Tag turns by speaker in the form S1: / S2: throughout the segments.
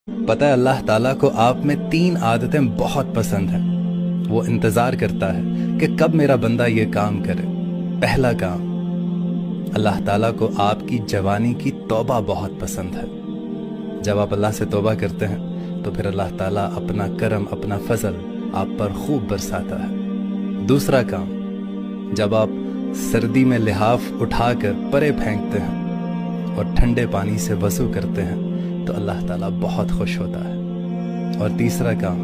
S1: پتہ ہے اللہ تعالیٰ کو آپ میں 3 عادتیں بہت پسند ہیں۔ وہ انتظار کرتا ہے کہ کب میرا بندہ یہ کام کرے۔ پہلا کام، اللہ تعالیٰ کو آپ کی جوانی کی توبہ بہت پسند ہے۔ جب آپ اللہ سے توبہ کرتے ہیں تو پھر اللہ تعالیٰ اپنا کرم، اپنا فضل آپ پر خوب برساتا ہے۔ دوسرا کام، جب آپ سردی میں لحاف اٹھا کر پرے پھینکتے ہیں اور ٹھنڈے پانی سے وضو کرتے ہیں تو اللہ تعالیٰ بہت خوش ہوتا ہے۔ اور تیسرا کام،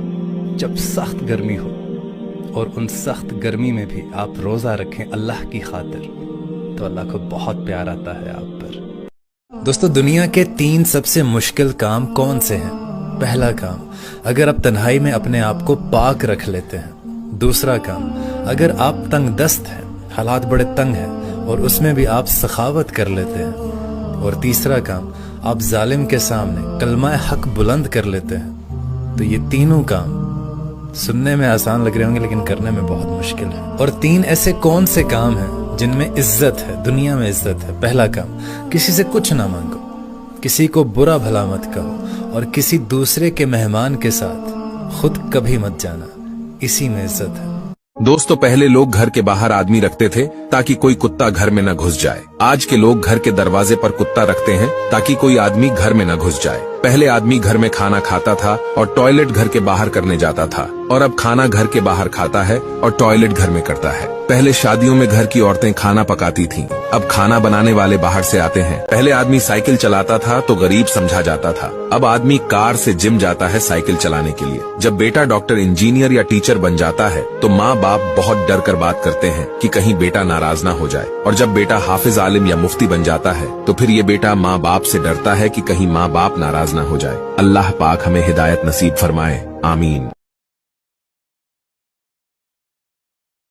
S1: جب سخت گرمی ہو اور ان سخت گرمی میں بھی آپ روزہ رکھیں اللہ کی خاطر تو اللہ کو بہت پیار آتا ہے آپ پر۔ دوستو، دنیا کے 3 سب سے مشکل کام کون سے ہیں؟ پہلا کام، اگر آپ تنہائی میں اپنے آپ کو پاک رکھ لیتے ہیں۔ دوسرا کام، اگر آپ تنگ دست ہیں، حالات بڑے تنگ ہیں اور اس میں بھی آپ سخاوت کر لیتے ہیں۔ اور تیسرا کام، آپ ظالم کے سامنے کلمہ حق بلند کر لیتے ہیں۔ تو یہ تینوں کام سننے میں آسان لگ رہے ہوں گے لیکن کرنے میں بہت مشکل ہے۔ اور 3 ایسے کون سے کام ہیں جن میں عزت ہے، دنیا میں عزت ہے؟ پہلا کام، کسی سے کچھ نہ مانگو، کسی کو برا بھلا مت کہو اور کسی دوسرے کے مہمان کے ساتھ خود کبھی مت جانا، اسی میں عزت ہے۔
S2: دوستو، پہلے لوگ گھر کے باہر آدمی رکھتے تھے تاکہ کوئی کتا گھر میں نہ گھس جائے۔ آج کے لوگ گھر کے دروازے پر کتا رکھتے ہیں تاکہ کوئی آدمی گھر میں نہ گھس جائے۔ پہلے آدمی گھر میں کھانا کھاتا تھا اور ٹوائلٹ گھر کے باہر کرنے جاتا تھا، اور اب کھانا گھر کے باہر کھاتا ہے اور ٹوائلٹ گھر میں کرتا ہے۔ پہلے شادیوں میں گھر کی عورتیں کھانا پکاتی تھیں، اب کھانا بنانے والے باہر سے آتے ہیں۔ پہلے آدمی سائیکل چلاتا تھا تو غریب سمجھا جاتا تھا، اب آدمی کار سے جم جاتا ہے سائیکل چلانے کے لیے۔ جب بیٹا ڈاکٹر، انجینئر یا ٹیچر بن جاتا ہے تو ماں باپ بہت ڈر کر بات کرتے ہیں کہ کہیں بیٹا ناراض نہ ہو جائے، اور جب بیٹا حافظ، عالم یا مفتی بن جاتا ہے تو پھر یہ بیٹا ماں باپ سے ڈرتا ہے کہ کہیں ماں باپ ناراض نہ ہو جائے۔ اللہ پاک ہمیں ہدایت نصیب فرمائے، آمین۔